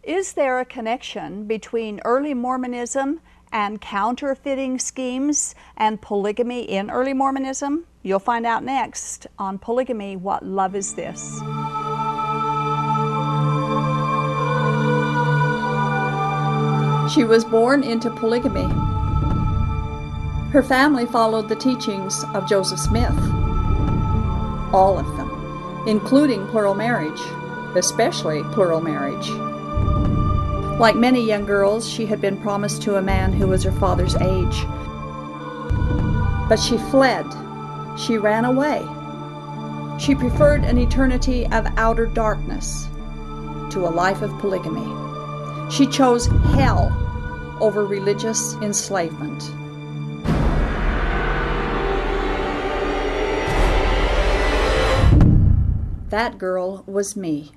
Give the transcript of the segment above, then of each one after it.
Is there a connection between early Mormonism and counterfeiting schemes and polygamy in early Mormonism? You'll find out next on Polygamy, What Love Is This? She was born into polygamy. Her family followed the teachings of Joseph Smith, all of them, including plural marriage, especially plural marriage. Like many young girls, she had been promised to a man who was her father's age. But she fled. She ran away. She preferred an eternity of outer darkness to a life of polygamy. She chose hell over religious enslavement. That girl was me.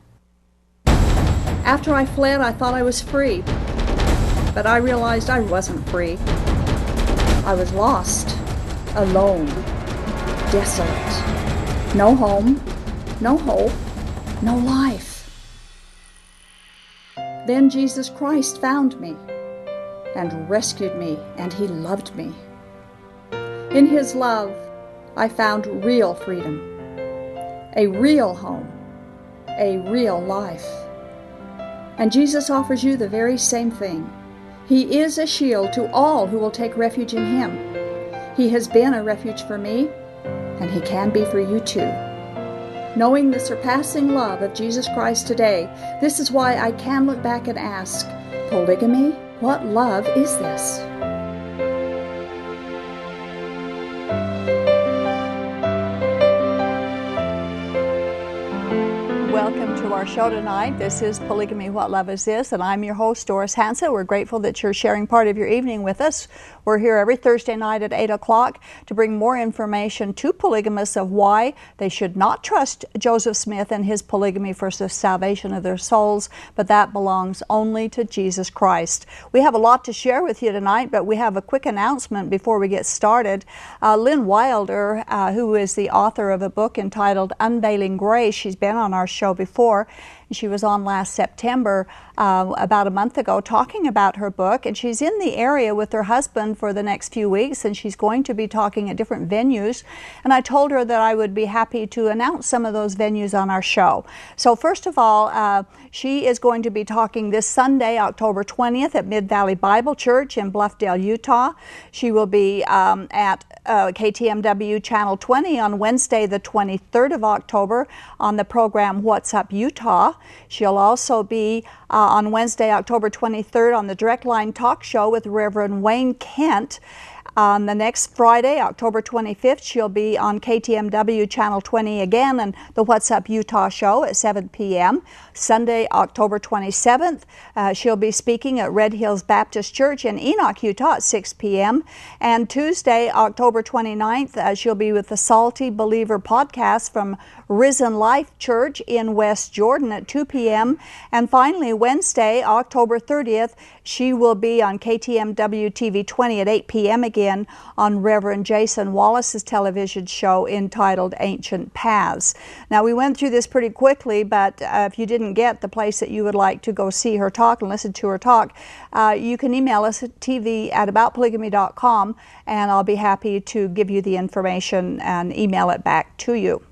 After I fled, I thought I was free, but I realized I wasn't free. I was lost, alone, desolate. No home, no hope, no life. Then Jesus Christ found me and rescued me, and He loved me. In His love, I found real freedom, a real home, a real life. And Jesus offers you the very same thing. He is a shield to all who will take refuge in Him. He has been a refuge for me, and He can be for you too. Knowing the surpassing love of Jesus Christ today, this is why I can look back and ask, polygamy, what love is this? Welcome to our show tonight. This is Polygamy, What Love Is This? And I'm your host, Doris Hansen. We're grateful that you're sharing part of your evening with us. We're here every Thursday night at 8 o'clock to bring more information to polygamists of why they should not trust Joseph Smith and his polygamy for the salvation of their souls, but that belongs only to Jesus Christ. We have a lot to share with you tonight, but we have a quick announcement before we get started. Lynn Wilder, who is the author of a book entitled Unveiling Grace, she's been on our show before. She was on last September, about a month ago, talking about her book, and she's in the area with her husband for the next few weeks, and she's going to be talking at different venues, and I told her that I would be happy to announce some of those venues on our show. So first of all, she is going to be talking this Sunday, October 20th at Mid-Valley Bible Church in Bluffdale, Utah. She will be at KTMW Channel 20 on Wednesday the 23rd of October on the program What's Up Utah. She'll also be on Wednesday, October 23rd on the Direct Line Talk Show with Reverend Wayne Kent. The next Friday, October 25th, she'll be on KTMW Channel 20 again and the What's Up Utah show at 7 p.m. Sunday, October 27th, she'll be speaking at Red Hills Baptist Church in Enoch, Utah at 6 p.m. And Tuesday, October 29th, she'll be with the Salty Believer podcast from Risen Life Church in West Jordan at 2 p.m. And finally, Wednesday, October 30th, she will be on KTMW TV 20 at 8 p.m. again on Reverend Jason Wallace's television show entitled Ancient Paths. Now, we went through this pretty quickly, but if you didn't get the place that you would like to go see her talk and listen to her talk, you can email us at tv@aboutpolygamy.com, and I'll be happy to give you the information and email it back to you.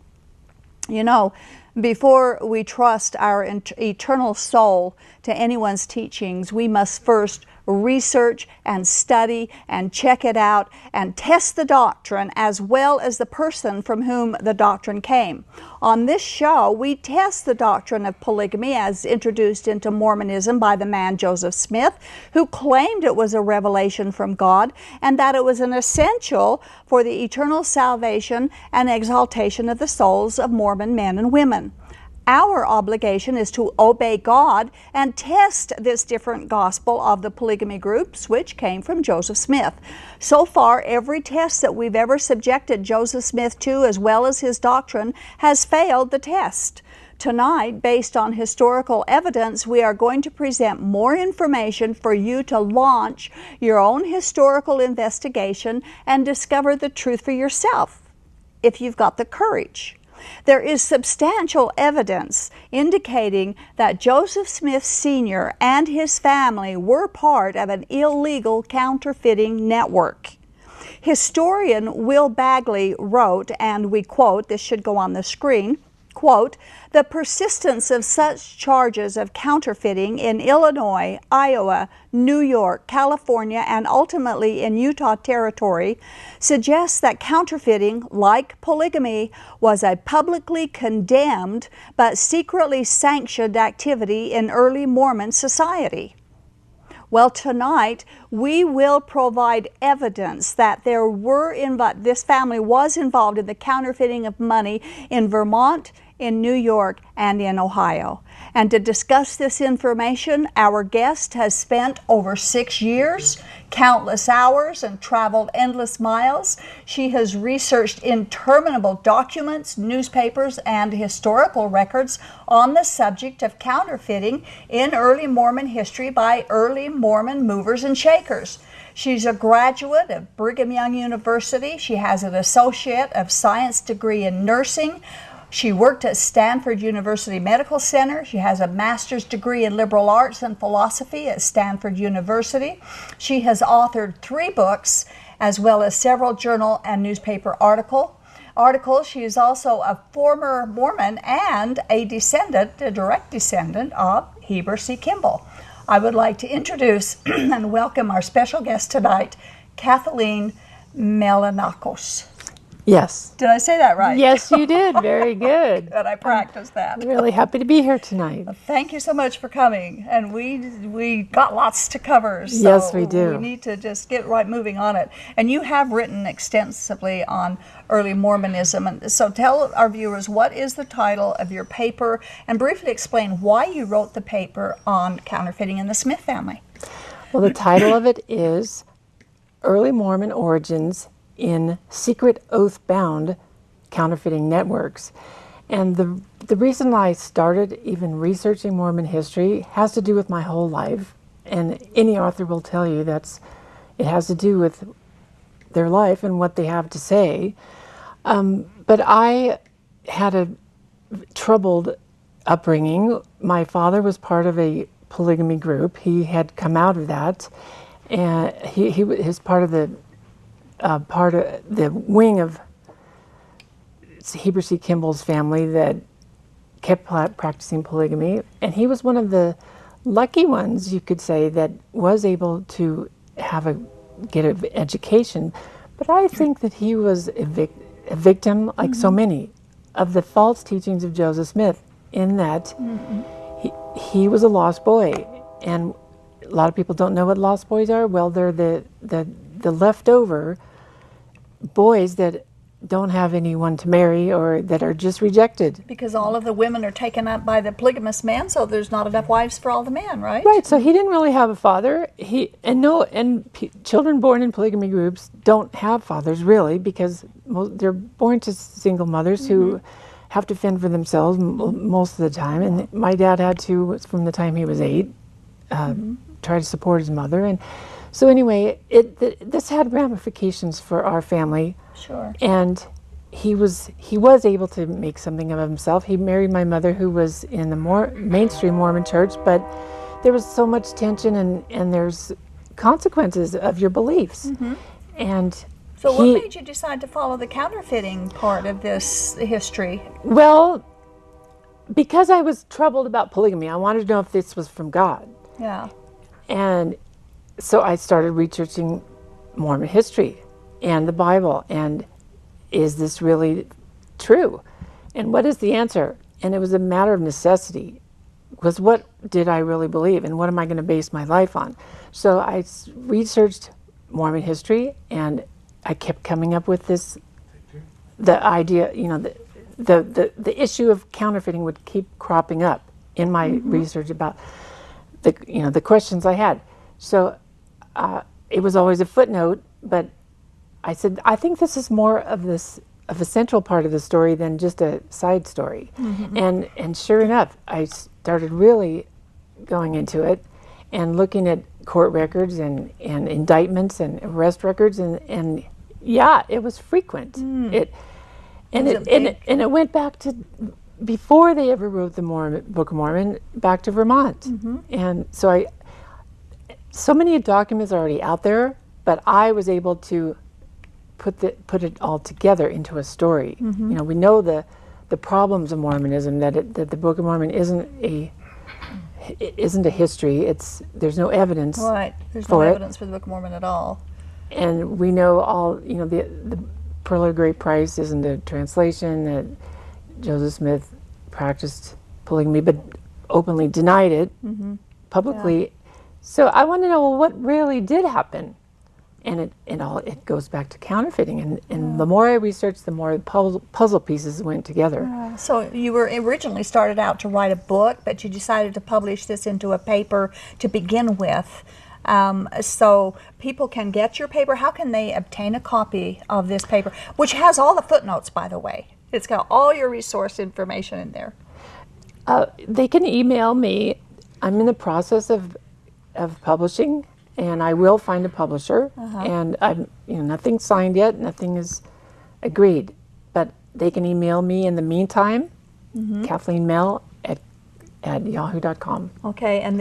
You know, before we trust our eternal soul to anyone's teachings, we must first research and study and check it out and test the doctrine as well as the person from whom the doctrine came. On this show, we test the doctrine of polygamy as introduced into Mormonism by the man Joseph Smith, who claimed it was a revelation from God and that it was an essential for the eternal salvation and exaltation of the souls of Mormon men and women. Our obligation is to obey God and test this different gospel of the polygamy groups, which came from Joseph Smith. So far, every test that we've ever subjected Joseph Smith to, as well as his doctrine, has failed the test. Tonight, based on historical evidence, we are going to present more information for you to launch your own historical investigation and discover the truth for yourself, if you've got the courage. There is substantial evidence indicating that Joseph Smith Sr. and his family were part of an illegal counterfeiting network. Historian Will Bagley wrote, and we quote, this should go on the screen, quote, "The persistence of such charges of counterfeiting in Illinois, Iowa, New York, California, and ultimately in Utah Territory suggests that counterfeiting, like polygamy, was a publicly condemned but secretly sanctioned activity in early Mormon society." Well, tonight we will provide evidence that this family was involved in the counterfeiting of money in Vermont, in New York, and in Ohio. And to discuss this information, our guest has spent over 6 years, countless hours, and traveled endless miles. She has researched interminable documents, newspapers, and historical records on the subject of counterfeiting in early Mormon history by early Mormon movers and shakers. She's a graduate of Brigham Young University. She has an Associate of Science degree in nursing. She worked at Stanford University Medical Center. She has a master's degree in liberal arts and philosophy at Stanford University. She has authored 3 books, as well as several journal and newspaper articles. She is also a former Mormon and a direct descendant of Heber C. Kimball. I would like to introduce and welcome our special guest tonight, Kathleen Melonakos. Yes. Did I say that right? Yes, you did. Very good. Good, I practiced that. I'm really happy to be here tonight. Thank you so much for coming. And we got lots to cover. So yes, we do. We need to just get right moving on it. And you have written extensively on early Mormonism. And so tell our viewers, what is the title of your paper? And briefly explain why you wrote the paper on counterfeiting in the Smith family. Well, the title of it is Early Mormon Origins in Secret Oath-Bound Counterfeiting Networks. And the reason I started even researching Mormon history has to do with my whole life. And any author will tell you it has to do with their life and what they have to say. But I had a troubled upbringing. My father was part of a polygamy group. He had come out of that, and he was part of the wing of Heber C. Kimball's family that kept practicing polygamy, and he was one of the lucky ones, you could say, that was able to get an education. But I think that he was a victim, like so many, of the false teachings of Joseph Smith, in that he was a lost boy, and a lot of people don't know what lost boys are. Well, they're the leftover boys that don't have anyone to marry or that are just rejected. Because all of the women are taken up by the polygamous man, so there's not enough wives for all the men, right? Right, so he didn't really have a father. Children born in polygamy groups don't have fathers, really, because they're born to single mothers who have to fend for themselves most of the time. And my dad had to, from the time he was 8, try to support his mother. And so anyway, this had ramifications for our family. Sure. And he was able to make something of himself. He married my mother, who was in the more mainstream Mormon church, but there was so much tension, and there's consequences of your beliefs. And so what made you decide to follow the counterfeiting part of this history? Well, because I was troubled about polygamy. I wanted to know if this was from God. Yeah. And so I started researching Mormon history and the Bible, and is this really true? And what is the answer? And it was a matter of necessity, was what did I really believe, and what am I going to base my life on? So I researched Mormon history, and I kept coming up with the idea, the issue of counterfeiting would keep cropping up in my research about the questions I had. So it was always a footnote, but I said, I think this is more of a central part of the story than just a side story. And sure enough, I started really going into it and looking at court records and indictments and arrest records, and yeah, it was frequent. And it went back to before they ever wrote the Book of Mormon, back to Vermont. And so many documents are already out there, but I was able to put it all together into a story. You know, we know the problems of Mormonism, that the Book of Mormon isn't a history. There's no evidence. Right. There's no evidence for the Book of Mormon at all. And we know all, you know, the Pearl of Great Price isn't a translation, that Joseph Smith practiced polygamy but openly denied it publicly. Yeah. So I want to know, well, what really did happen? And it goes back to counterfeiting. And the more I researched, the more puzzle pieces went together. So you were originally started out to write a book, but you decided to publish this into a paper to begin with. So people can get your paper. How can they obtain a copy of this paper, which has all the footnotes, by the way? It's got all your resource information in there. They can email me. I'm in the process of publishing, and I will find a publisher. And I'm, you know, nothing's signed yet, nothing is agreed, but they can email me in the meantime. Kathleen Mel at yahoo.com. Okay, and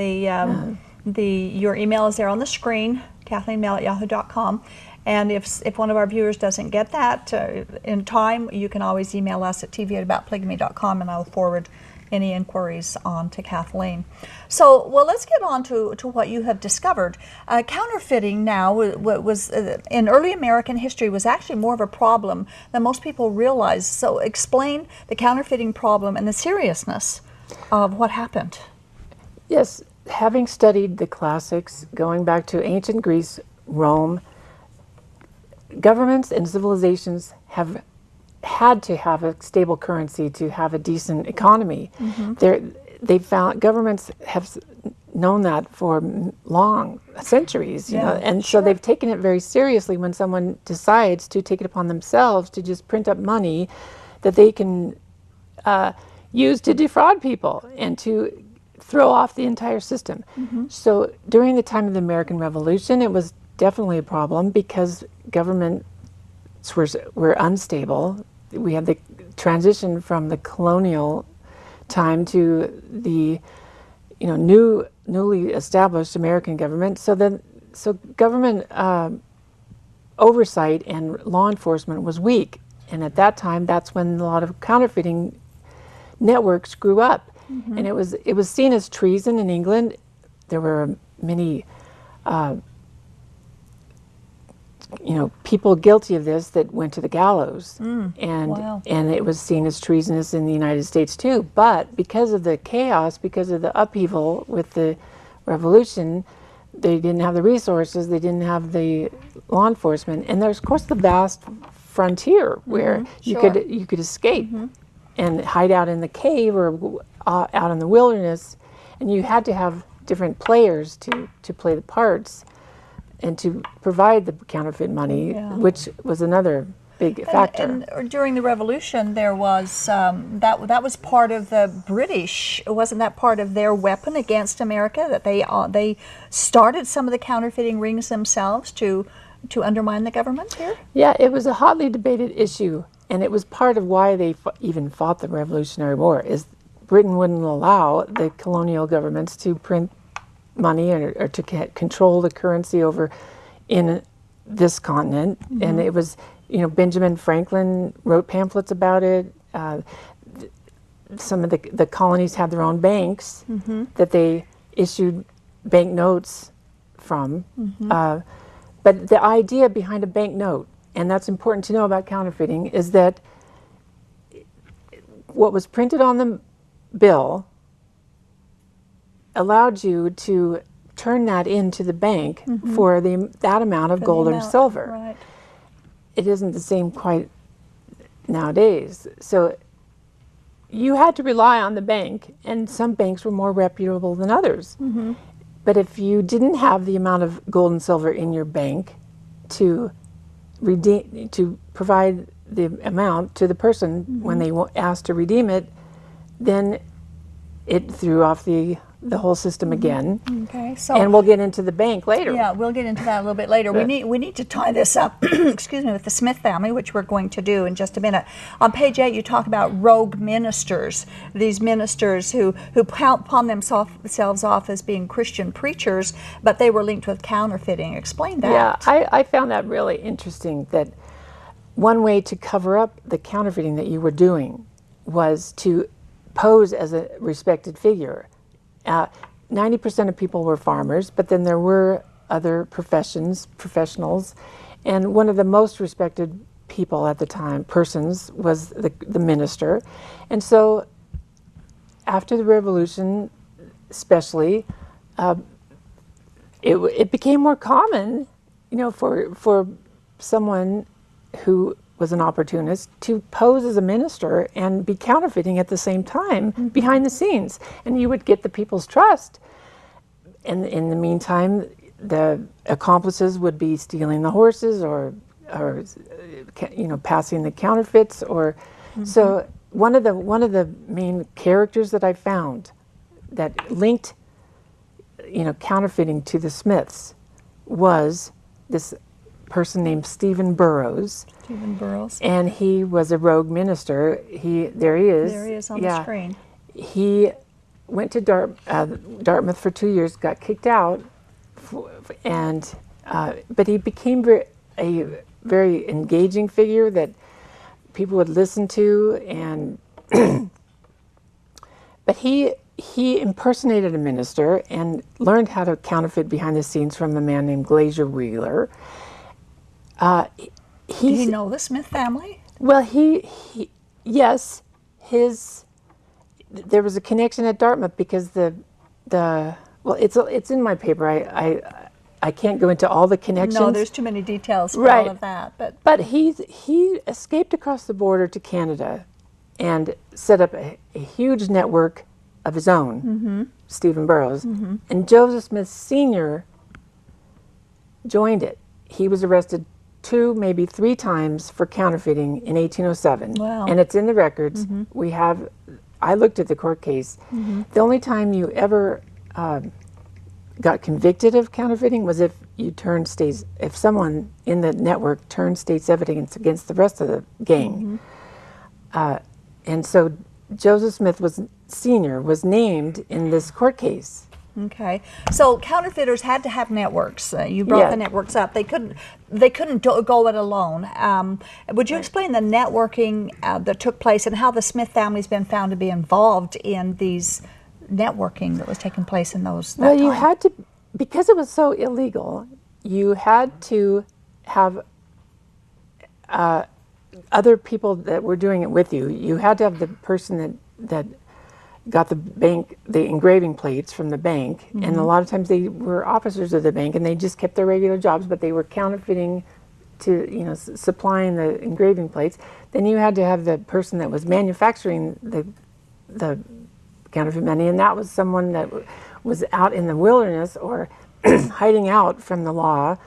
your email is there on the screen, KathleenMel@yahoo.com. And if one of our viewers doesn't get that in time, you can always email us at tv@aboutpolygamy.com, and I'll forward any inquiries on to Kathleen. So, well, let's get on to what you have discovered. Counterfeiting now was in early American history was actually more of a problem than most people realize. So explain the counterfeiting problem and the seriousness of what happened. Yes, having studied the classics, going back to ancient Greece, Rome, governments and civilizations have had to have a stable currency to have a decent economy. They found governments have known that for long centuries, you know, and so they've taken it very seriously when someone decides to take it upon themselves to just print up money that they can use to defraud people and to throw off the entire system. So during the time of the American Revolution, it was definitely a problem because governments were unstable. We had the transition from the colonial time to the, you know, newly established American government. So government oversight and law enforcement was weak, and at that time, that's when a lot of counterfeiting networks grew up, and it was seen as treason in England. There were many you know, people guilty of this that went to the gallows, and it was seen as treasonous in the United States too. But because of the chaos, because of the upheaval with the revolution, they didn't have the resources, they didn't have the law enforcement, and there's of course the vast frontier where you could escape and hide out in the cave or out in the wilderness, and you had to have different players to play the parts and to provide the counterfeit money, which was another big factor. And during the Revolution, there was that was part of the British. Wasn't that part of their weapon against America? That they started some of the counterfeiting rings themselves to undermine the government here? Yeah, it was a hotly debated issue, and it was part of why they even fought the Revolutionary War. Is Britain wouldn't allow the colonial governments to print money or to control the currency over in this continent, and it was, you know, Benjamin Franklin wrote pamphlets about it. Some of the colonies had their own banks that they issued bank notes from, but the idea behind a bank note, and that's important to know about counterfeiting, is that what was printed on the bill allowed you to turn that into the bank for that amount of gold or silver. Right. It isn't the same quite nowadays. So you had to rely on the bank, and some banks were more reputable than others. But if you didn't have the amount of gold and silver in your bank to provide the amount to the person when they asked to redeem it, then it threw off the the whole system again. Okay, so And we'll get into the bank later. yeah, we'll get into that a little bit later. We need to tie this up, excuse me, with the Smith family, which we're going to do in just a minute. On page 8, you talk about rogue ministers. These ministers who pawn themselves off as being Christian preachers, but they were linked with counterfeiting. Explain that. Yeah, I found that really interesting. That one way to cover up the counterfeiting that you were doing was to pose as a respected figure. 90% of people were farmers, but then there were other professionals, and one of the most respected people at the time, persons, was the minister. And so after the revolution, especially, it became more common, for someone who was an opportunist to pose as a minister and be counterfeiting at the same time behind the scenes. And you would get the people's trust. And in the meantime, the accomplices would be stealing the horses or passing the counterfeits. So one of the main characters that I found that linked counterfeiting to the Smiths was this person named Stephen Burrows. Stephen Burrows. And he was a rogue minister. There he is. There he is on the screen. He went to Dartmouth for 2 years, got kicked out, but he became a very engaging figure that people would listen to, and but he impersonated a minister and learned how to counterfeit behind the scenes from a man named Glazier Wheeler. Do you know the Smith family? Well, yes, there was a connection at Dartmouth because it's in my paper. I can't go into all the connections. No, there's too many details for all of that. But he escaped across the border to Canada and set up a huge network of his own, Stephen Burrows, and Joseph Smith Sr. joined it. He was arrested 2, maybe 3 times for counterfeiting in 1807. Wow. And it's in the records. I looked at the court case. The only time you ever got convicted of counterfeiting was if someone in the network turned state's evidence against the rest of the gang. And so Joseph Smith Sr. was named in this court case. Okay, so counterfeiters had to have networks. You brought the networks up. They couldn't go it alone. Would you explain the networking that took place and how the Smith family's been found to be involved in these networking that was taking place in those? Well, you had to, because it was so illegal. You had to have other people that were doing it with you. You had to have the person that got the engraving plates from the bank, and a lot of times they were officers of the bank and they just kept their regular jobs, but they were counterfeiting to, supplying the engraving plates. Then you had to have the person that was manufacturing the counterfeit money, and that was someone that was out in the wilderness or hiding out from the law.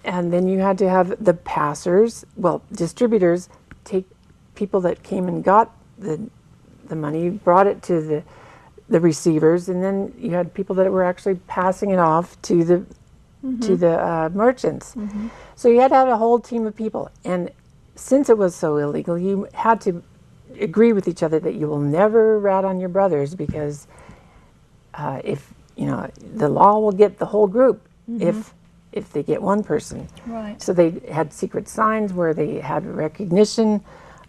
And then you had to have the passers, distributors, take people that came and got the money, brought it to the receivers, and then you had people that were actually passing it off to the merchants. So you had to have a whole team of people, and since it was so illegal, you had to agree with each other that you will never rat on your brothers, because if the law will get the whole group if they get one person. Right. So they had secret signs where they had recognition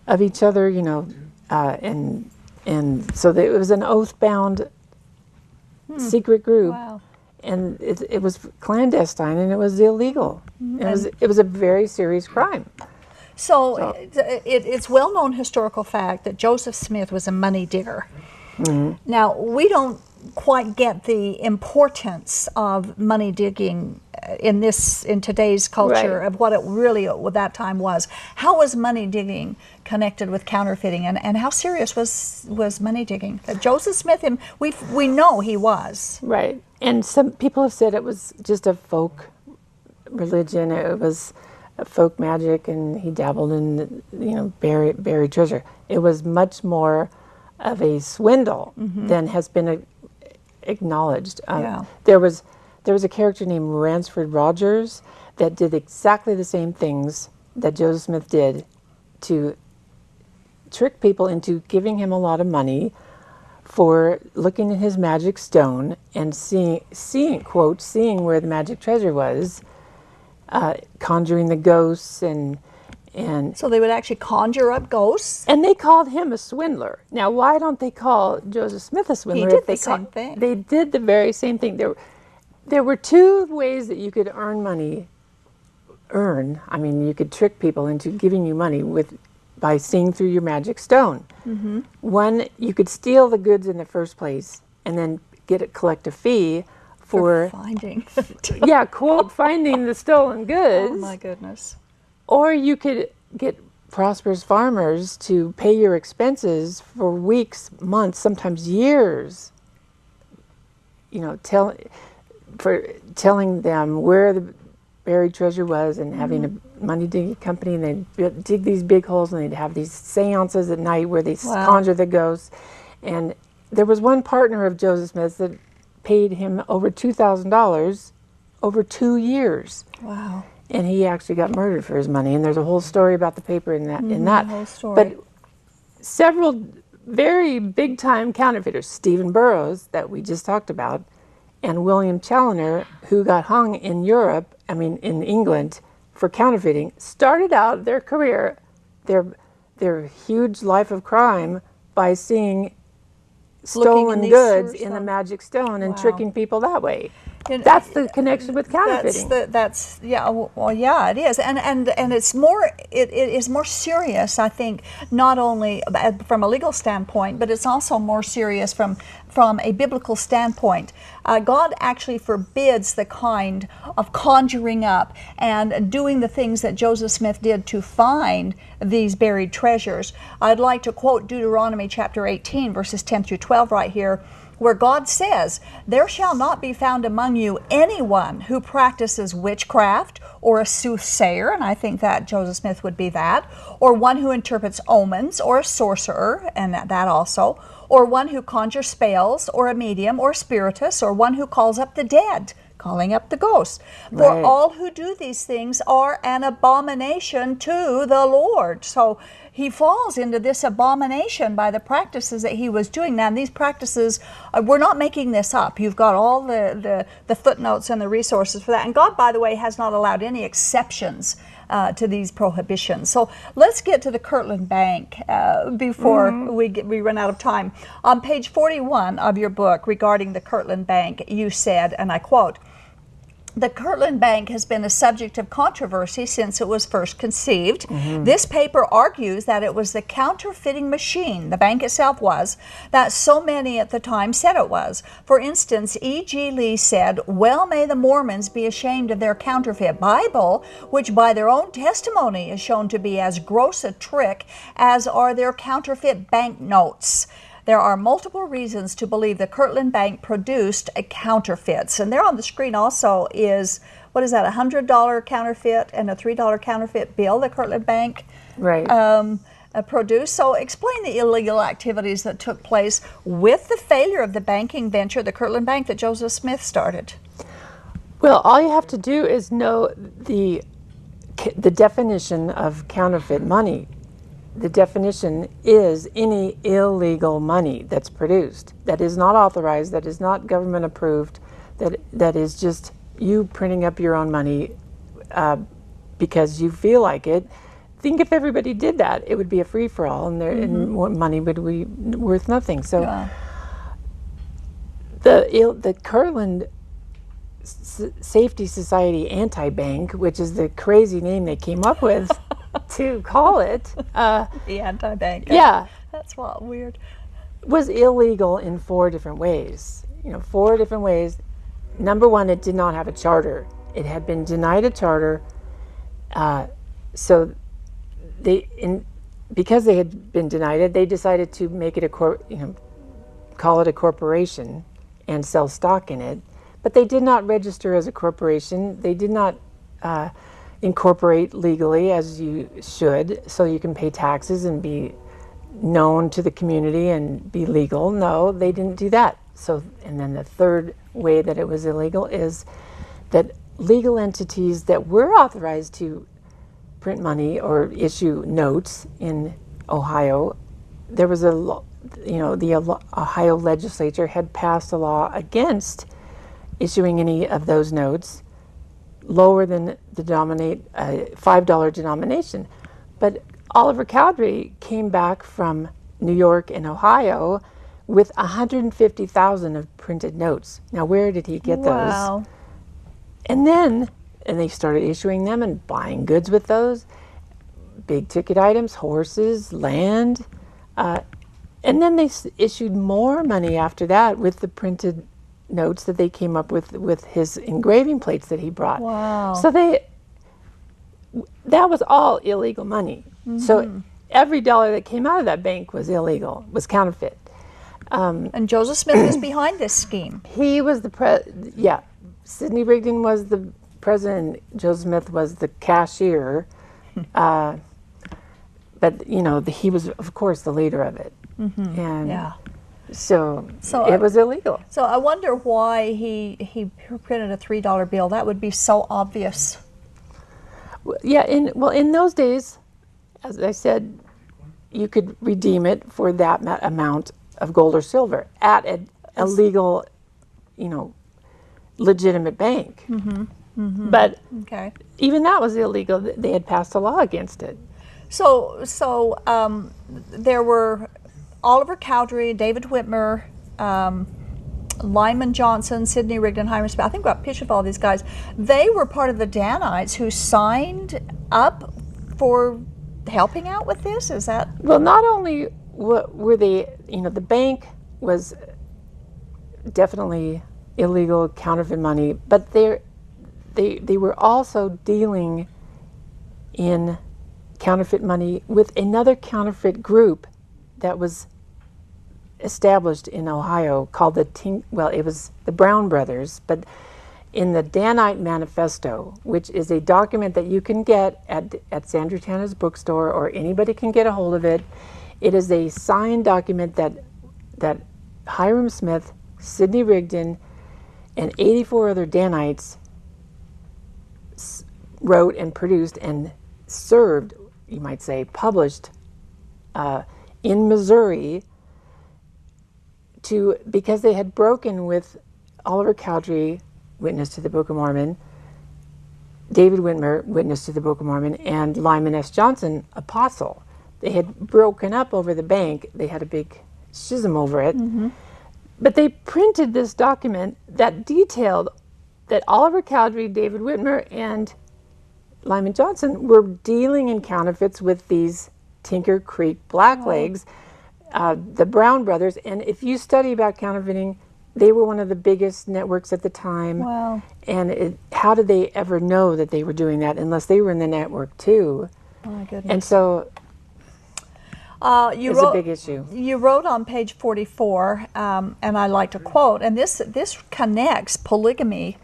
of each other, and so it was an oath-bound secret group. Wow. And it was clandestine and it was illegal. It was a very serious crime. So it's well-known historical fact that Joseph Smith was a money digger. Now, we don't quite get the importance of money digging in today's culture, Right. of what it really at that time was. How was money digging connected with counterfeiting, and how serious was money digging? Joseph Smith, we know he was. Right. And some people have said it was just a folk religion. It was a folk magic, and he dabbled in buried treasure. It was much more of a swindle than has been acknowledged. Yeah. There was a character named Ransford Rogers that did exactly the same things that Joseph Smith did to trick people into giving him a lot of money for looking at his magic stone and seeing where the magic treasure was, conjuring the ghosts and So they would actually conjure up ghosts? and they called him a swindler. Now, why don't they call Joseph Smith a swindler? He did if they the same thing. They did the very same thing. There were two ways that you could earn money. I mean, you could trick people into giving you money by seeing through your magic stone. Mm-hmm. One, you could steal the goods in the first place and then collect a fee for finding. finding the stolen goods. Oh my goodness. Or you could get prosperous farmers to pay your expenses for weeks, months, sometimes years. Telling them where the buried treasure was and having a money digging company, and they'd dig these big holes and they'd have these seances at night where they conjure the ghosts. And there was one partner of Joseph Smith's that paid him over $2,000 over 2 years. Wow. And he actually got murdered for his money. And there's a whole story about the paper in that. Whole story. But several very big time counterfeiters, Stephen Burrows, that we just talked about, and William Challoner, who got hung in in England for counterfeiting, started out their career, their huge life of crime, by seeing stolen goods in the magic stone and tricking people that way. That's the connection with counterfeiting. It is, and it's more. It is more serious, I think, not only from a legal standpoint, but it's also more serious from a biblical standpoint. God actually forbids the kind of conjuring up and doing the things that Joseph Smith did to find these buried treasures. I'd like to quote Deuteronomy chapter 18, verses 10 through 12 right here, where God says, "There shall not be found among you anyone who practices witchcraft or a soothsayer," and I think that Joseph Smith would be that, or one who interprets omens, or a sorcerer, and that also, or one who conjures spells, or a medium, or a spiritist, or one who calls up the dead, calling up the ghosts. For all who do these things are an abomination to the Lord. So he falls into this abomination by the practices that he was doing. Now, these practices, we're not making this up. You've got all the footnotes and the resources for that. And God, by the way, has not allowed any exceptions to these prohibitions. So let's get to the Kirtland Bank before we run out of time. On page 41 of your book regarding the Kirtland Bank, you said, and I quote, "The Kirtland Bank has been a subject of controversy since it was first conceived. This paper argues that it was the counterfeiting machine, the bank itself was, that so many at the time said it was. For instance, E.G. Lee said, 'Well may the Mormons be ashamed of their counterfeit Bible, which by their own testimony is shown to be as gross a trick as are their counterfeit banknotes.' There are multiple reasons to believe the Kirtland Bank produced counterfeits." And there on the screen also is, what is that, a $100 counterfeit and a $3 counterfeit bill the Kirtland Bank produced. So explain the illegal activities that took place with the failure of the banking venture, the Kirtland Bank, that Joseph Smith started. Well, all you have to do is know the definition of counterfeit money. The definition is any illegal money that's produced, that is not authorized, that is not government approved, that is just you printing up your own money because you feel like it. Think if everybody did that, it would be a free-for-all, and money would be worth nothing. So the Kirtland Safety Society Anti-Bank, which is the crazy name they came up with to call it. The anti-bank. Yeah. That's weird. Was illegal in 4 different ways. 4 different ways. Number one, it did not have a charter. It had been denied a charter. So because they had been denied it, they decided to make it call it a corporation and sell stock in it. But they did not register as a corporation. They did not incorporate legally as you should, so you can pay taxes and be known to the community and be legal. No, they didn't do that. So, and then the third way that it was illegal is that legal entities that were authorized to print money or issue notes in Ohio, there was the Ohio legislature had passed a law against issuing any of those notes lower than the $5 denomination. But Oliver Cowdery came back from New York and Ohio with 150,000 of printed notes. Now, where did he get those? And they started issuing them and buying goods with those. Big ticket items, horses, land. And then they issued more money after that with the printed notes that they came up with his engraving plates that he brought. Wow. So that was all illegal money. Mm-hmm. So every dollar that came out of that bank was illegal, was counterfeit. And Joseph Smith was behind this scheme. He was Sidney Rigdon was the president. Joseph Smith was the cashier. But, he was, of course, the leader of it. Mm-hmm. And so it was illegal. So I wonder why he printed a $3 bill. That would be so obvious. Yeah, in those days, as I said, you could redeem it for that amount of gold or silver at a legal, legitimate bank. Mm-hmm. Mm-hmm. But even that was illegal. They had passed a law against it. So there were Oliver Cowdery, David Whitmer, Lyman Johnson, Sidney Rigdon, Hiram Smith. I think we've got pictures of all these guys. They were part of the Danites who signed up for helping out with this? Is that? Well, not only were they, the bank was definitely illegal, counterfeit money, but they were also dealing in counterfeit money with another counterfeit group that was established in Ohio called it was the Brown Brothers, but in the Danite Manifesto, which is a document that you can get at Sandra Tanner's bookstore, or anybody can get a hold of it. It is a signed document that Hiram Smith, Sidney Rigdon, and 84 other Danites wrote and produced and served, you might say, published in Missouri because they had broken with Oliver Cowdery, witness to the Book of Mormon, David Whitmer, witness to the Book of Mormon, and Lyman S. Johnson, apostle. They had broken up over the bank. They had a big schism over it. Mm-hmm. But they printed this document that detailed that Oliver Cowdery, David Whitmer, and Lyman Johnson were dealing in counterfeits with these Tinker Creek Blacklegs, the Brown Brothers. And if you study about counterfeiting, they were one of the biggest networks at the time. Wow. And how did they ever know that they were doing that unless they were in the network too? Oh my goodness. And so it's a big issue. You wrote on page 44, and I like to quote, and this connects polygamy.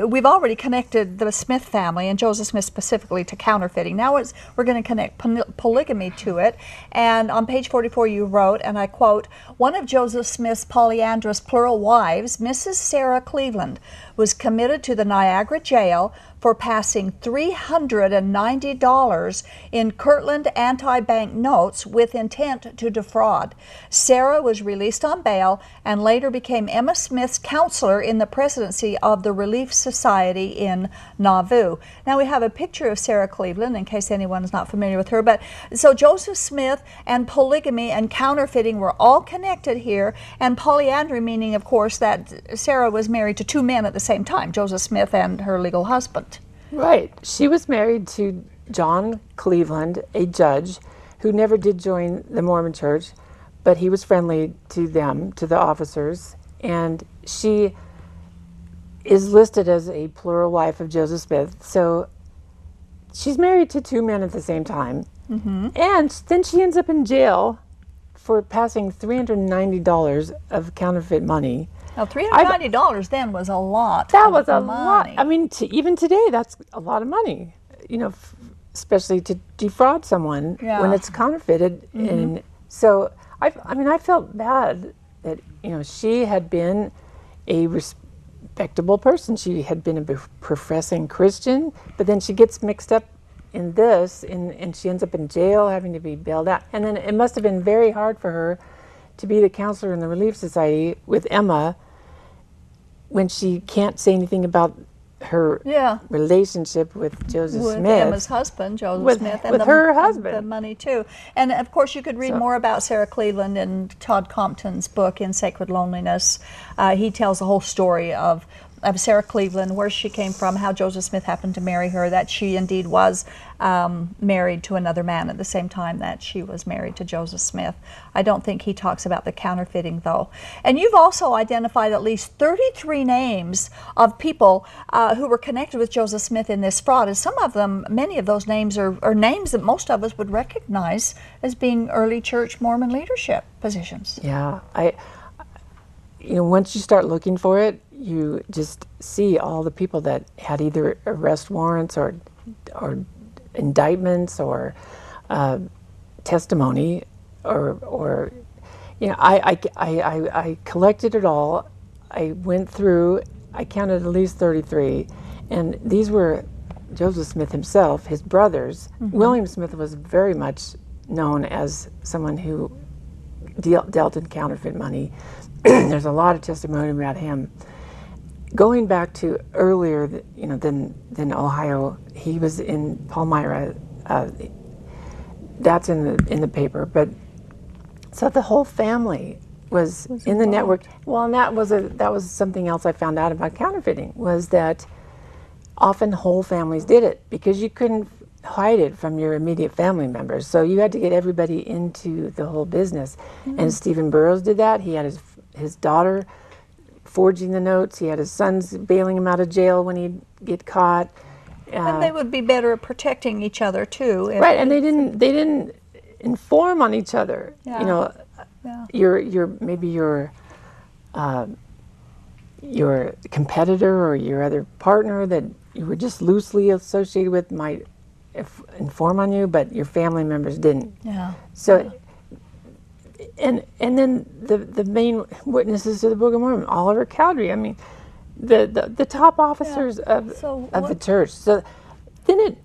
We've already connected the Smith family, and Joseph Smith specifically, to counterfeiting. Now we're going to connect polygamy to it. And on page 44 you wrote, and I quote, "One of Joseph Smith's polyandrous plural wives, Mrs. Sarah Cleveland, was committed to the Niagara jail for passing $390 in Kirtland anti-bank notes with intent to defraud. Sarah was released on bail and later became Emma Smith's counselor in the presidency of the Relief Society in Nauvoo." Now we have a picture of Sarah Cleveland in case anyone is not familiar with her. But so Joseph Smith and polygamy and counterfeiting were all connected here, and polyandry meaning, of course, that Sarah was married to two men at the same time, Joseph Smith and her legal husband. Right. She was married to John Cleveland, a judge who never did join the Mormon Church, but he was friendly to them, to the officers, and she is listed as a plural wife of Joseph Smith. So she's married to two men at the same time. Mm-hmm. And then she ends up in jail for passing $390 of counterfeit money. Now, $390 then was a lot. That was a lot. I mean, even today, that's a lot of money, especially to defraud someone when it's counterfeited. Mm-hmm. And so, I felt bad that, she had been a respectable person. She had been a professing Christian, but then she gets mixed up in this, and she ends up in jail, having to be bailed out. And then it must have been very hard for her to be the counselor in the Relief Society with Emma when she can't say anything about her relationship with Joseph Smith. With Emma's husband, Joseph Smith. And her husband. And the money, too. And, of course, you could read more about Sarah Cleveland in Todd Compton's book, In Sacred Loneliness. He tells the whole story of Sarah Cleveland, where she came from, how Joseph Smith happened to marry her, that she indeed was married to another man at the same time that she was married to Joseph Smith. I don't think he talks about the counterfeiting, though. And you've also identified at least 33 names of people who were connected with Joseph Smith in this fraud. And some of them, many of those names are names that most of us would recognize as being early church Mormon leadership positions. Yeah. Once you start looking for it, you just see all the people that had either arrest warrants or indictments or testimony, or I collected it all. I went through. I counted at least 33, and these were Joseph Smith himself, his brothers. Mm-hmm. William Smith was very much known as someone who dealt in counterfeit money. There's a lot of testimony about him. Going back to earlier, than Ohio, he was in Palmyra. That's in the paper. But so the whole family was in the network. Well, and that was something else I found out about counterfeiting, was that often whole families did it because you couldn't hide it from your immediate family members. So you had to get everybody into the whole business. Mm-hmm. And Stephen Burrows did that. He had his daughter forging the notes. He had his sons bailing him out of jail when he'd get caught. And they would be better at protecting each other too. Right, and they didn't inform on each other. Yeah. Your competitor or your other partner that you were just loosely associated with might inform on you, but your family members didn't. Yeah. So. And then the main witnesses to the Book of Mormon, Oliver Cowdery. I mean, the top officers of the church. So then it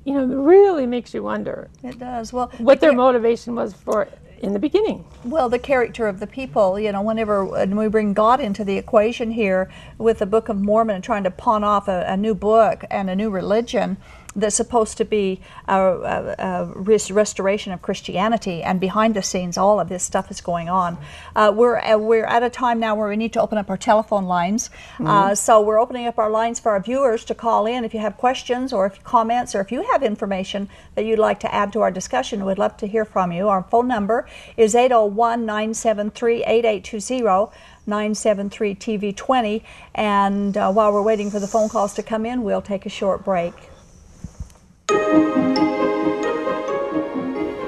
really makes you wonder. It does. Well, what their motivation was for in the beginning. Well, the character of the people. When we bring God into the equation here with the Book of Mormon and trying to pawn off a new book and a new religion that's supposed to be a restoration of Christianity, and behind the scenes all of this stuff is going on. We're at a time now where we need to open up our telephone lines. Mm-hmm. So we're opening up our lines for our viewers to call in if you have questions or if comments or if you have information that you'd like to add to our discussion. We'd love to hear from you. Our phone number is 801-973-8820. 973-TV20. And while we're waiting for the phone calls to come in, we'll take a short break.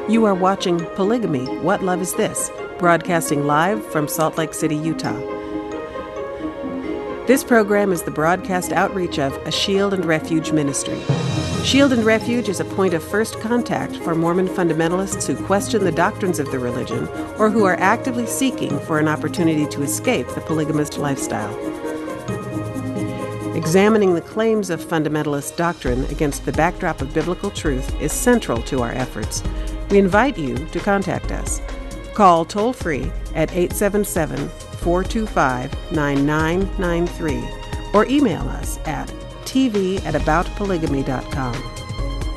You are watching Polygamy, What Love Is This? Broadcasting live from Salt Lake City, Utah. This program is the broadcast outreach of a Shield and Refuge ministry. Shield and Refuge is a point of first contact for Mormon fundamentalists who question the doctrines of the religion or who are actively seeking for an opportunity to escape the polygamist lifestyle. Examining the claims of fundamentalist doctrine against the backdrop of biblical truth is central to our efforts. We invite you to contact us. Call toll-free at 877-425-9993 or email us at tv@aboutpolygamy.com.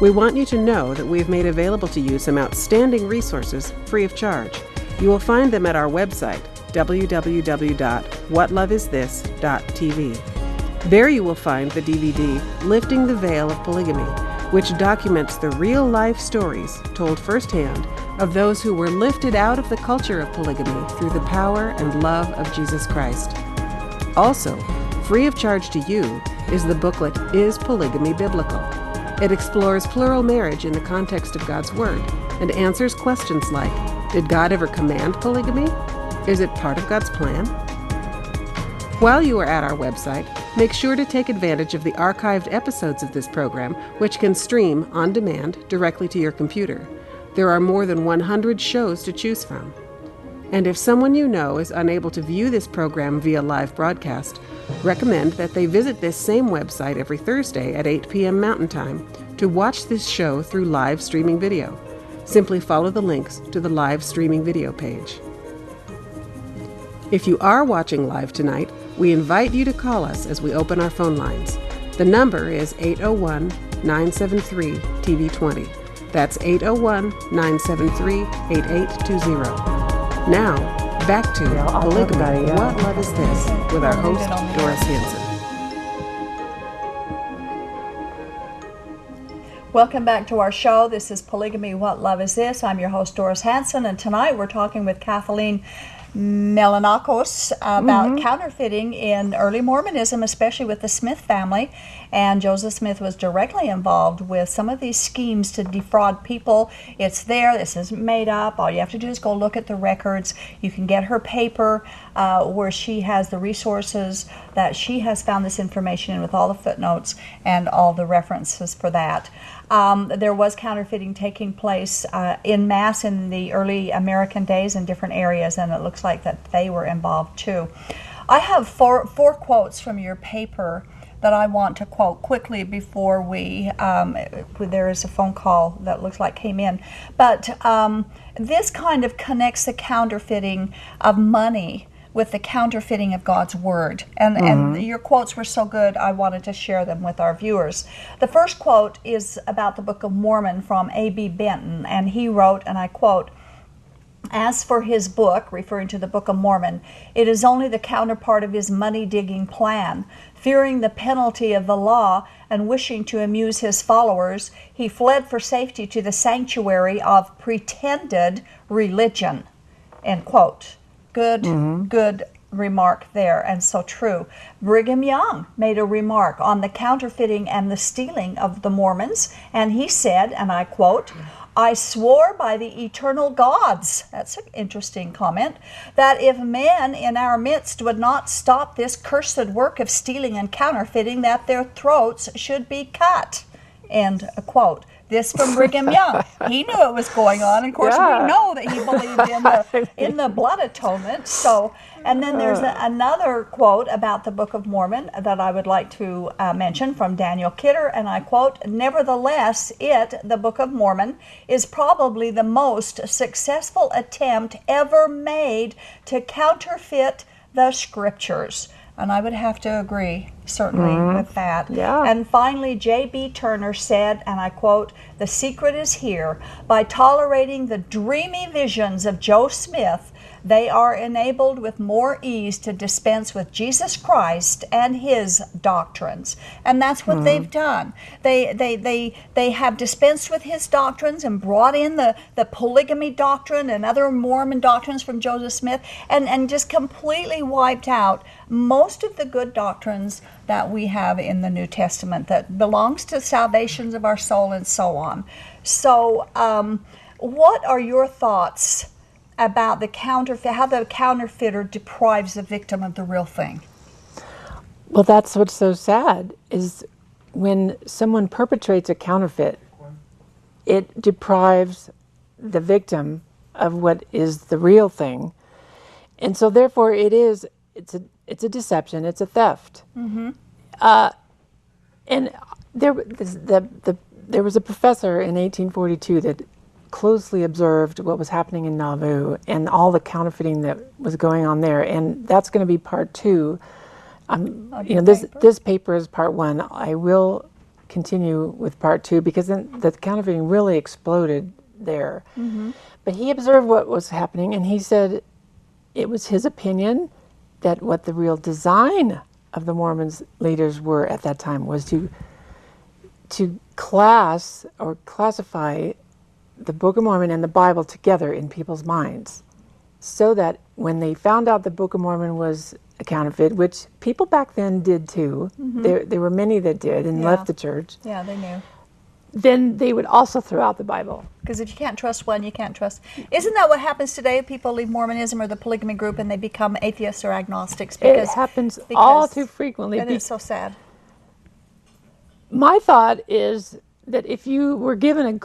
We want you to know that we've made available to you some outstanding resources free of charge. You will find them at our website, www.whatloveisthis.tv. There you will find the DVD, Lifting the Veil of Polygamy, which documents the real-life stories told firsthand of those who were lifted out of the culture of polygamy through the power and love of Jesus Christ. Also, free of charge to you is the booklet, Is Polygamy Biblical? It explores plural marriage in the context of God's Word and answers questions like, did God ever command polygamy? Is it part of God's plan? While you are at our website, make sure to take advantage of the archived episodes of this program, which can stream on demand directly to your computer. There are more than 100 shows to choose from. And if someone you know is unable to view this program via live broadcast, recommend that they visit this same website every Thursday at 8 p.m. Mountain Time to watch this show through live streaming video. Simply follow the links to the live streaming video page. If you are watching live tonight, we invite you to call us as we open our phone lines. The number is 801-973-TV20. That's 801-973-8820. Now, back to Polygamy, What Love Is This? With our host, Doris Hansen. Welcome back to our show. This is Polygamy, What Love Is This? I'm your host, Doris Hansen, and tonight we're talking with Kathleen Melonakos about counterfeiting in early Mormonism, especially with the Smith family. And Joseph Smith was directly involved with some of these schemes to defraud people. It's there. This isn't made up. All you have to do is go look at the records. You can get her paper where she has the resources that she has found this information in, with all the footnotes and all the references for that. There was counterfeiting taking place in mass in the early American days in different areas, and it looks like that they were involved too. I have four quotes from your paper that I want to quote quickly before we, there is a phone call that looks like came in. But this kind of connects the counterfeiting of money with the counterfeiting of God's Word. And your quotes were so good, I wanted to share them with our viewers. The first quote is about the Book of Mormon from A.B. Benton, and he wrote, and I quote, "As for his book," referring to the Book of Mormon, "it is only the counterpart of his money-digging plan. Fearing the penalty of the law and wishing to amuse his followers, he fled for safety to the sanctuary of pretended religion." End quote. Good remark there, and so true. Brigham Young made a remark on the counterfeiting and the stealing of the Mormons, and he said, and I quote, "I swore by the eternal gods," that's an interesting comment, "that if men in our midst would not stop this cursed work of stealing and counterfeiting, that their throats should be cut." End quote. This from Brigham Young. He knew it was going on. Of course, we know that he believed in the blood atonement. So, and then there's another quote about the Book of Mormon that I would like to mention from Daniel Kidder, and I quote, "Nevertheless, the Book of Mormon, is probably the most successful attempt ever made to counterfeit the Scriptures." And I would have to agree, certainly, with that. Yeah. And finally, J.B. Turner said, and I quote, "The secret is here. By tolerating the dreamy visions of Joe Smith, they are enabled with more ease to dispense with Jesus Christ and his doctrines." And that's what they've done. They have dispensed with his doctrines and brought in the polygamy doctrine and other Mormon doctrines from Joseph Smith, and just completely wiped out most of the good doctrines that we have in the New Testament that belongs to salvations of our soul and so on. So what are your thoughts about the how the counterfeiter deprives the victim of the real thing? Well, that's what's so sad, is when someone perpetrates a counterfeit, it deprives the victim of what is the real thing. And so therefore it's a deception, it's a theft. And there was a professor in 1842 that closely observed what was happening in Nauvoo and all the counterfeiting that was going on there, and that's going to be part two. This paper is part one. I will continue with part two because then the counterfeiting really exploded there. But he observed what was happening, and he said it was his opinion that what the real design of the Mormons leaders were at that time was to classify the Book of Mormon and the Bible together in people's minds, so that when they found out the Book of Mormon was a counterfeit, which people back then did too, there were many that did and left the church. Yeah, they knew. Then they would also throw out the Bible. Because if you can't trust one, you can't trust. Isn't that what happens today? People leave Mormonism or the polygamy group and they become atheists or agnostics. It happens all too frequently. And it's so sad. My thought is that if you were given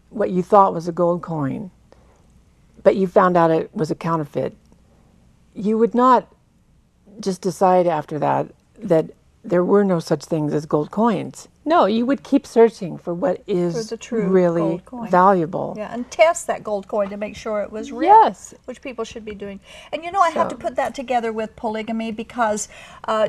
what you thought was a gold coin, but you found out it was a counterfeit, you would not just decide after that that there were no such things as gold coins. No, you would keep searching for what is the true really gold coin. valuable. Yeah, and test that gold coin to make sure it was real. Yes. Which people should be doing. And you know, I have to put that together with polygamy because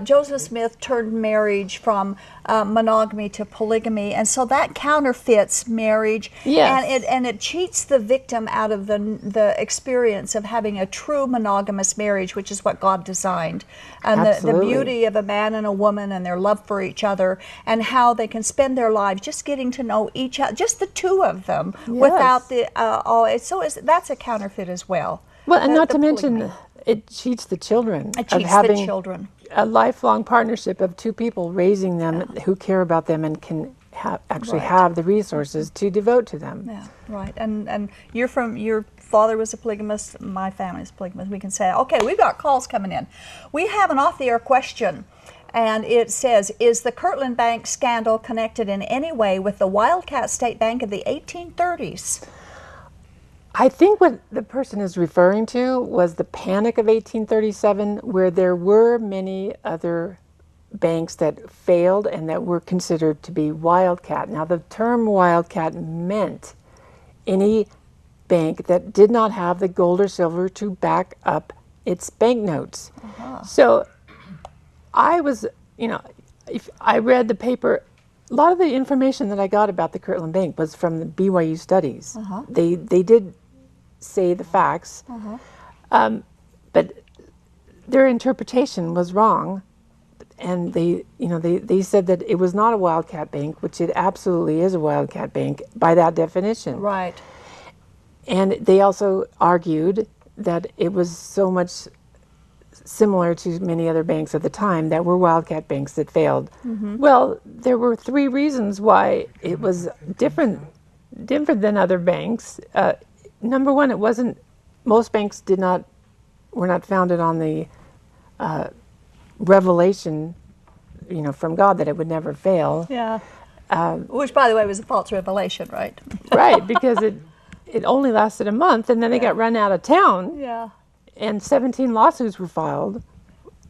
Joseph Smith turned marriage from monogamy to polygamy, and so that counterfeits marriage. Yes. And it cheats the victim out of the experience of having a true monogamous marriage, which is what God designed. And the beauty of a man and a woman and their love for each other, and how they can spend their lives just getting to know each other, just the two of them, without the that's a counterfeit as well. Well, and not to mention, it cheats the children. It cheats the children. A lifelong partnership of two people raising them who care about them and can actually have the resources to devote to them. Yeah, right. And your father was a polygamist, my family is polygamist. We can say, okay, we've got calls coming in. We have an off-the-air question. And it says, is the Kirtland Bank scandal connected in any way with the Wildcat State Bank of the 1830s? I think what the person is referring to was the Panic of 1837, where there were many other banks that failed and that were considered to be wildcat. Now, the term wildcat meant any bank that did not have the gold or silver to back up its banknotes. So I was, if I read the paper, a lot of the information that I got about the Kirtland Bank was from the BYU studies. They did say the facts, but their interpretation was wrong, and they said that it was not a wildcat bank, which it absolutely is a wildcat bank by that definition. Right. And they also argued that it was so much similar to many other banks at the time that were wildcat banks that failed. Well, there were three reasons why it was different than other banks. Number one, it wasn't. Most banks were not founded on the revelation, from God that it would never fail. Yeah. Which, by the way, was a false revelation, right? Right, because it only lasted a month, and then they got run out of town. Yeah. And 17 lawsuits were filed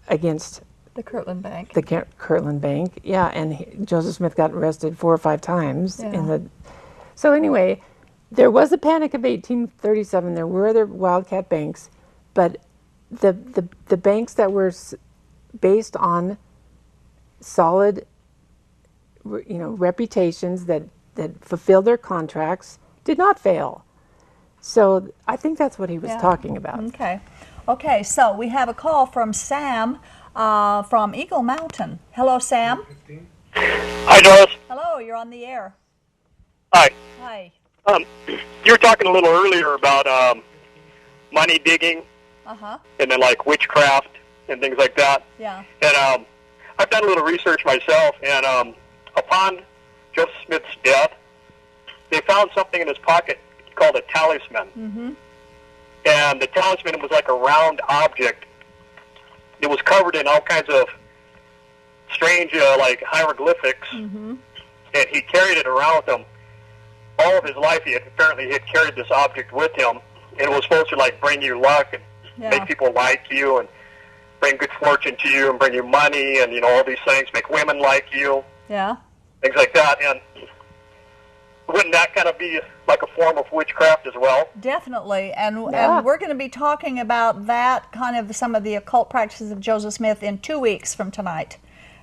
against the Kirtland Bank. The Kirtland Bank, yeah, and Joseph Smith got arrested 4 or 5 times. So anyway, there was a Panic of 1837. There were other wildcat banks, but the banks that were based on solid, reputations that fulfilled their contracts did not fail. So I think that's what he was talking about. Okay, so we have a call from Sam from Eagle Mountain. Hello, Sam. Hi, Doris. Hello, you're on the air. Hi. Hi. You were talking a little earlier about money digging, and then like witchcraft and things like that. Yeah. And I've done a little research myself, and upon Joseph Smith's death, they found something in his pocket called a talisman. And the talisman was like a round object. It was covered in all kinds of strange, like hieroglyphics, and he carried it around with him all of his life. He apparently had carried this object with him, and it was supposed to like bring you luck and make people like you and bring good fortune to you and bring you money and all these things, make women like you, things like that. And wouldn't that kind of be like a form of witchcraft as well? Definitely, and we're going to be talking about that, kind of some of the occult practices of Joseph Smith in 2 weeks from tonight.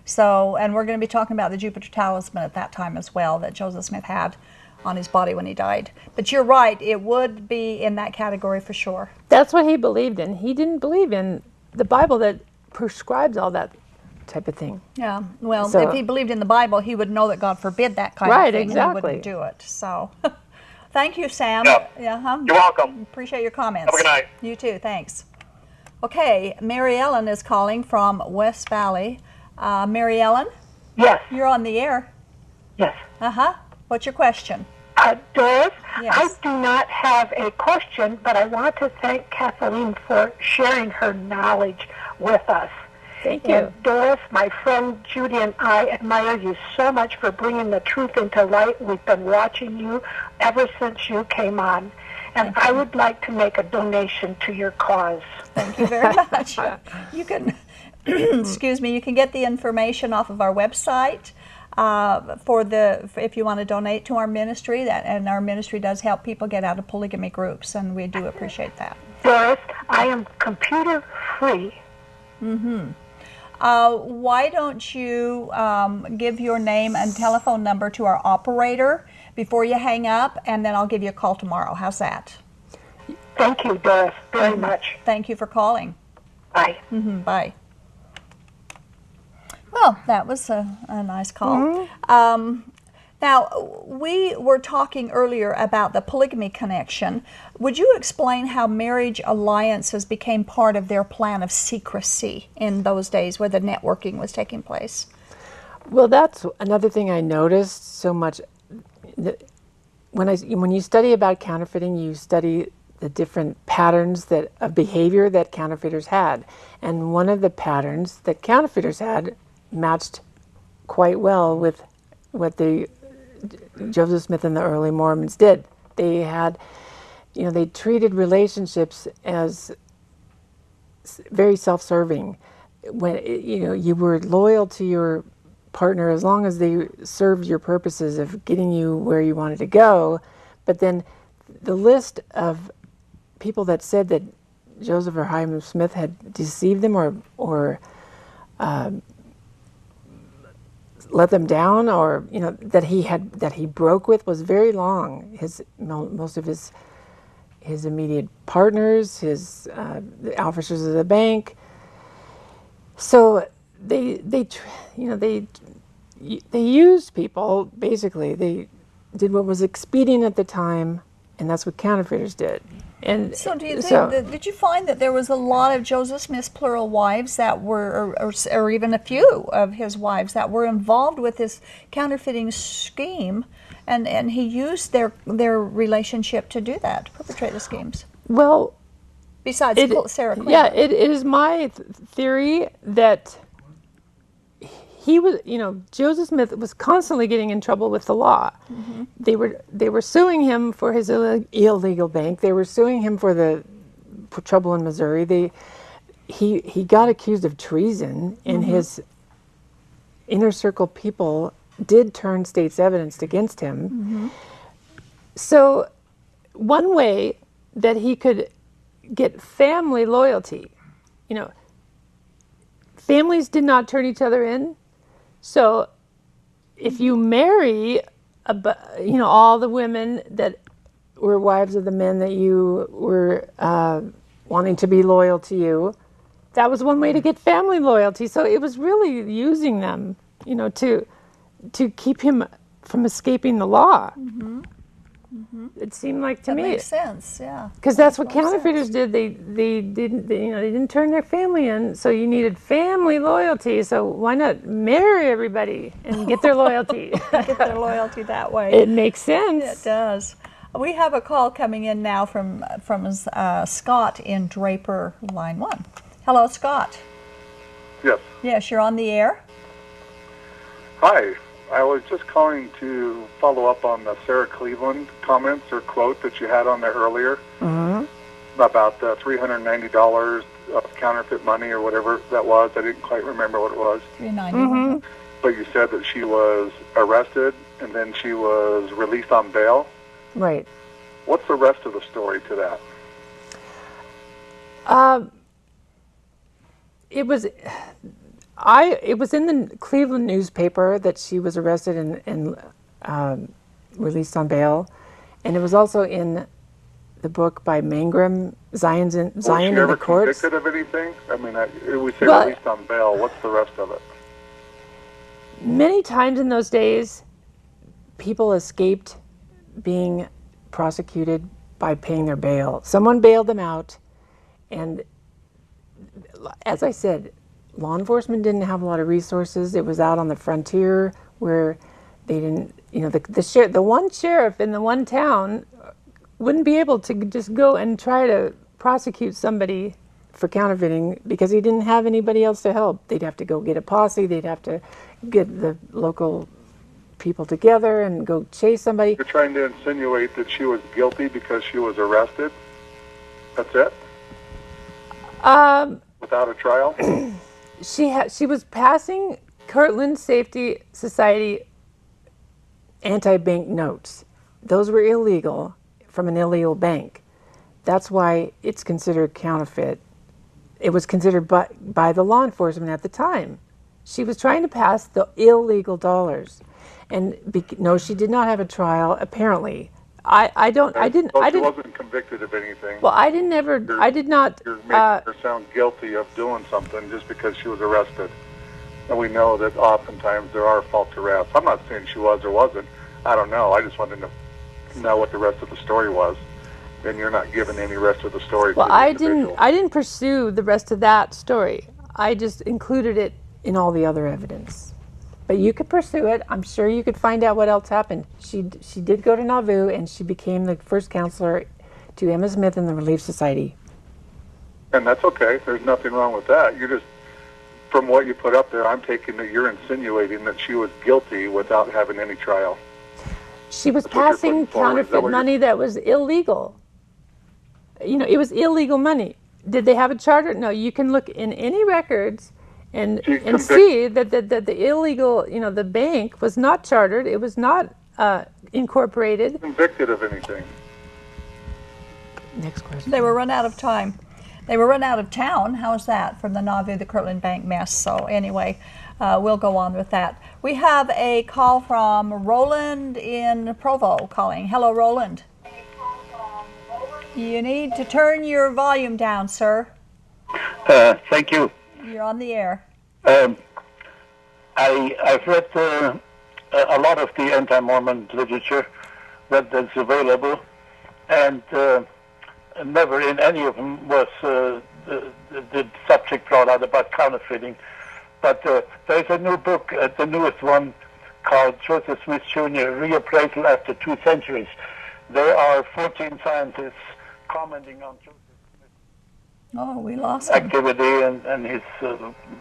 So, and we're going to be talking about the Jupiter talisman at that time as well that Joseph Smith had on his body when he died. But you're right, it would be in that category for sure. That's what he believed in. He didn't believe in the Bible that prescribes all that type of thing. Yeah, well, if he believed in the Bible, he would know that God forbid that kind of thing. Exactly. And he wouldn't do it. So, thank you, Sam. You're welcome. Appreciate your comments. Have a good night. You too, thanks. Okay, Mary Ellen is calling from West Valley. Mary Ellen? Yes. You're on the air. Yes. What's your question? Doris, Yes. I do not have a question, but I want to thank Kathleen for sharing her knowledge with us. Thank you. And Doris, my friend Judy and I admire you so much for bringing the truth into light. We've been watching you ever since you came on. and I would like to make a donation to your cause. Thank you very much. You can, excuse me, you can get the information off of our website if you want to donate to our ministry. And our ministry does help people get out of polygamy groups, and we do appreciate that. Doris, I am computer free. Why don't you give your name and telephone number to our operator before you hang up, and then I'll give you a call tomorrow. How's that? Thank you, Doris, very much. Thank you for calling. Bye. Bye. Well, that was a nice call. Now, we were talking earlier about the polygamy connection. Would you explain how marriage alliances became part of their plan of secrecy in those days where the networking was taking place? Well, that's another thing I noticed so much. When you study about counterfeiting, you study the different patterns of behavior that counterfeiters had. And one of the patterns that counterfeiters had matched quite well with what the Joseph Smith and the early Mormons did. They had, they treated relationships as very self-serving. When, you were loyal to your partner as long as they served your purposes of getting you where you wanted to go. But then the list of people that said that Joseph or Hyman Smith had deceived them or let them down, or that he broke with, was very long. Most of his immediate partners, the officers of the bank. So they used people. Basically, they did what was expedient at the time, and that's what counterfeiters did. And so, do you think did you find that there was a lot of Joseph Smith's plural wives that were, or even a few of his wives that were involved with this counterfeiting scheme, and he used their relationship to do that, to perpetrate the schemes? Well, besides Sarah Quinn. Yeah, it is my theory that he was, Joseph Smith was constantly getting in trouble with the law. They were suing him for his illegal bank. They were suing him for trouble in Missouri. He got accused of treason, and his inner circle people did turn state's evidence against him. So one way that he could get family loyalty, families did not turn each other in. So if you marry, all the women that were wives of the men that you were wanting to be loyal to you, that was one way to get family loyalty. So it was really using them, to keep him from escaping the law. It seemed like to me. That makes sense, yeah. Because that's what counterfeiters did. They didn't turn their family in, so you needed family loyalty. So why not marry everybody and get their loyalty? Get their loyalty that way. It makes sense. It does. We have a call coming in now from Scott in Draper, line 1. Hello, Scott. Yes. Yes, you're on the air. Hi. I was just calling to follow up on the Sarah Cleveland comments or quote that you had on there earlier about the $390 of counterfeit money or whatever that was. I didn't quite remember what it was. $390. But you said that she was arrested and then she was released on bail. Right. What's the rest of the story to that? It was in the Cleveland newspaper that she was arrested and released on bail, and it was also in the book by Mangrum, Zion in the Courts. Was she ever convicted of anything? I mean, we say released on bail. What's the rest of it? Many times in those days, people escaped being prosecuted by paying their bail. Someone bailed them out, and as I said, law enforcement didn't have a lot of resources. It was out on the frontier where they didn't, the one sheriff in the one town wouldn't be able to just go and try to prosecute somebody for counterfeiting because he didn't have anybody else to help. They'd have to go get a posse. They'd have to get the local people together and go chase somebody. You're trying to insinuate that she was guilty because she was arrested? That's it? Without a trial? She was passing Kirtland Safety Society anti-bank notes. Those were illegal from an illegal bank. That's why it's considered counterfeit. It was considered by the law enforcement at the time. She was trying to pass the illegal dollars. And no, she did not have a trial, apparently. I didn't. She wasn't convicted of anything. Well, I did not. You're making her sound guilty of doing something just because she was arrested. And we know that oftentimes there are false arrests. I'm not saying she was or wasn't. I don't know. I just wanted to know what the rest of the story was. And you're not giving any rest of the story. Well, I didn't pursue the rest of that story. I just included it in all the other evidence. But you could pursue it. I'm sure you could find out what else happened. She did go to Nauvoo, and she became the first counselor to Emma Smith in the Relief Society. And that's okay. There's nothing wrong with that. You're just, from what you put up there, I'm taking that you're insinuating that she was guilty without having any trial. She was passing counterfeit money that was illegal. You know, it was illegal money. Did they have a charter? No, you can look in any records and see that the illegal, you know, the bank was not chartered. It was not incorporated. Convicted of anything. Next question. They were run out of time. They were run out of town. How's that from the Nauvoo, the Kirtland Bank mess? So anyway, we'll go on with that. We have a call from Roland in Provo calling. Hello, Roland. You need to turn your volume down, sir. Thank you. You're on the air. I've read a lot of the anti-Mormon literature that's available, and never in any of them was the subject brought out about counterfeiting. But there's a new book, the newest one, called Joseph Smith Jr., Reappraisal After 2 Centuries. There are 14 scientists commenting on Joseph Smith's we lost him. activity and his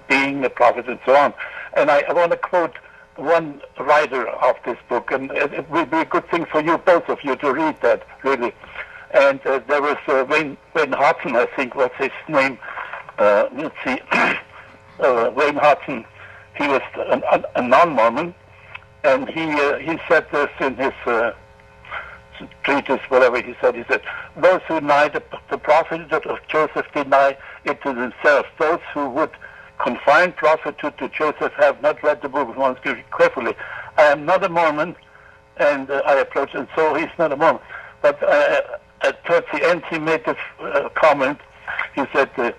being a prophet and so on. And I want to quote one writer of this book, and it would be a good thing for you, both of you, to read that, really. And there was Wayne Hodson, I think was his name. Let's see. Wayne Hodson, he was a non-Mormon, and he said this in his treatise, whatever he said. He said, those who deny the prophethood of Joseph deny it to themselves. Those who would confine prophethood to Joseph have not read the book of Mormon carefully. I am not a Mormon, and I approach, and so he's not a Mormon. But towards the end, he made this comment. He said,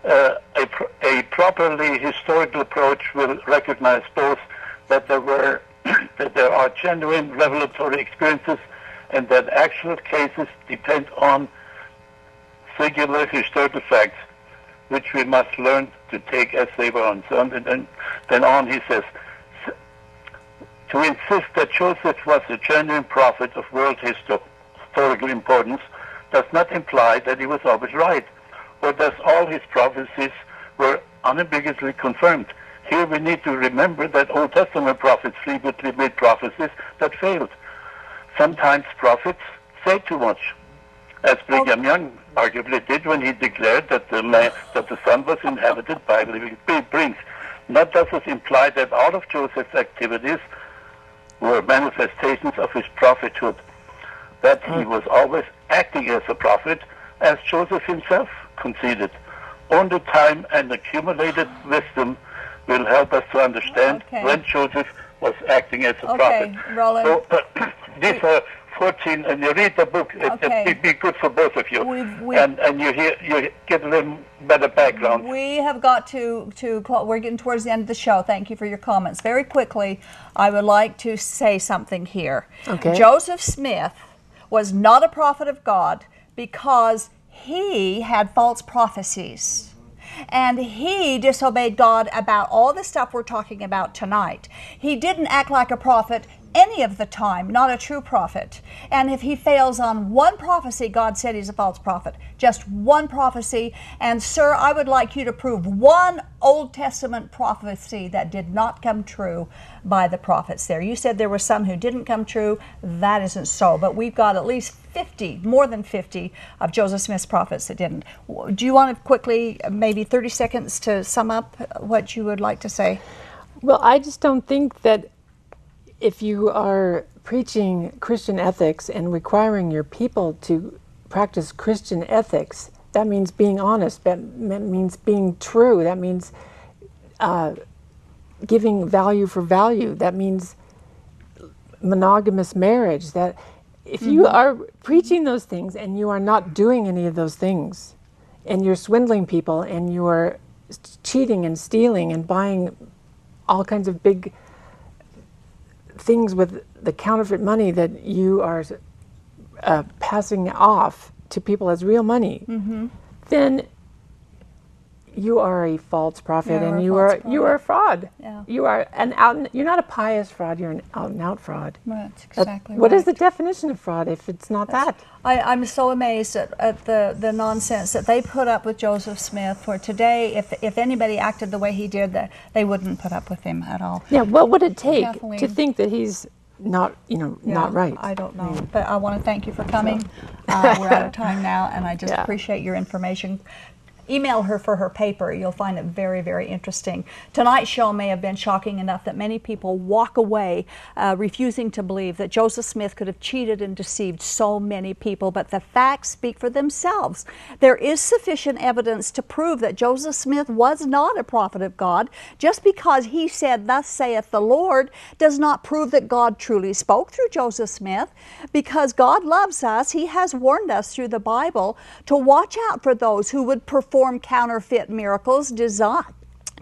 a properly historical approach will recognize both that there are genuine revelatory experiences and that actual cases depend on singular historical facts, which we must learn to take as they were. And then on he says, to insist that Joseph was a genuine prophet of world historical importance does not imply that he was always right, or that all his prophecies were unambiguously confirmed. Here we need to remember that Old Testament prophets frequently made prophecies that failed. Sometimes prophets say too much, as Brigham Young arguably did when he declared that the sun was inhabited by living beings. That doesn't imply that all of Joseph's activities were manifestations of his prophethood, that he was always acting as a prophet, as Joseph himself conceded. Only time and accumulated wisdom will help us to understand when Joseph was acting as a prophet. Roland. So, these are 14, and you read the book, it'd be good for both of you. And you get a little better background. We have got to we're getting towards the end of the show. Thank you for your comments. Very quickly, I would like to say something here. Okay. Joseph Smith was not a prophet of God because he had false prophecies. And he disobeyed God about all the stuff we're talking about tonight. He didn't act like a prophet any of the time not a true prophet. And if he fails on one prophecy, God said he's a false prophet. Just one prophecy. And sir, I would like you to prove one Old Testament prophecy that did not come true by the prophets there. You said there were some who didn't come true. That isn't so. But we've got at least 50, more than 50 of Joseph Smith's prophets that didn't. Do you want to quickly, maybe 30 seconds to sum up what you would like to say? Well, I just don't think that if you are preaching Christian ethics and requiring your people to practice Christian ethics, that means being honest, that means being true, that means giving value for value, that means monogamous marriage. That if you are preaching those things and you are not doing any of those things, and you're swindling people and you are cheating and stealing and buying all kinds of big things with the counterfeit money that you are passing off to people as real money, then you are a false prophet, and you are a fraud. Yeah. You are you're not a pious fraud. You're an out and out fraud. That's exactly What right. is the definition of fraud if it's not that? I'm so amazed at the nonsense that they put up with Joseph Smith. For today, if anybody acted the way he did, they wouldn't put up with him at all. Yeah. What would it take Kathleen. to think that he's not, not right? I don't know, but I want to thank you for coming. We're out of time now, and I just appreciate your information. Email her for her paper. You'll find it very, very interesting. Tonight's show may have been shocking enough that many people walk away refusing to believe that Joseph Smith could have cheated and deceived so many people, but the facts speak for themselves. There is sufficient evidence to prove that Joseph Smith was not a prophet of God. Just because he said, "Thus saith the Lord," does not prove that God truly spoke through Joseph Smith. Because God loves us, he has warned us through the Bible to watch out for those who would perform counterfeit miracles designed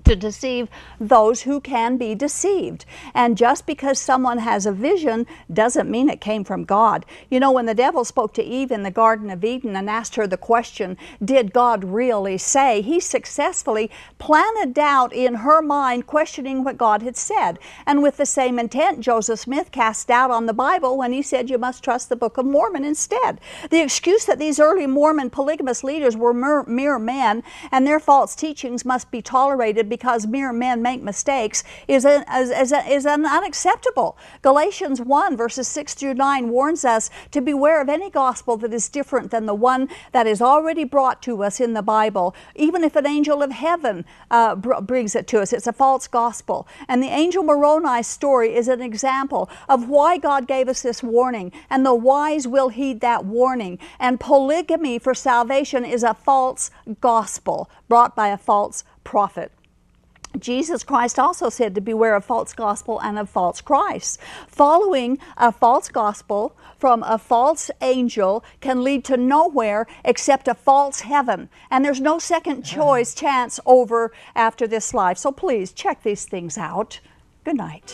to deceive those who can be deceived. And just because someone has a vision doesn't mean it came from God. You know, when the devil spoke to Eve in the Garden of Eden and asked her the question, did God really say? He successfully planted doubt in her mind, questioning what God had said. And with the same intent, Joseph Smith cast doubt on the Bible when he said you must trust the Book of Mormon instead. The excuse that these early Mormon polygamous leaders were mere men and their false teachings must be tolerated because mere men make mistakes is unacceptable. Galatians 1 verses 6 through 9 warns us to beware of any gospel that is different than the one that is already brought to us in the Bible. Even if an angel of heaven brings it to us, it's a false gospel. And the angel Moroni's story is an example of why God gave us this warning, and the wise will heed that warning. And polygamy for salvation is a false gospel brought by a false prophet. Jesus Christ also said to beware of false gospel and of false Christ. Following a false gospel from a false angel can lead to nowhere except a false heaven. And there's no second choice chance over after this life. So please check these things out. Good night.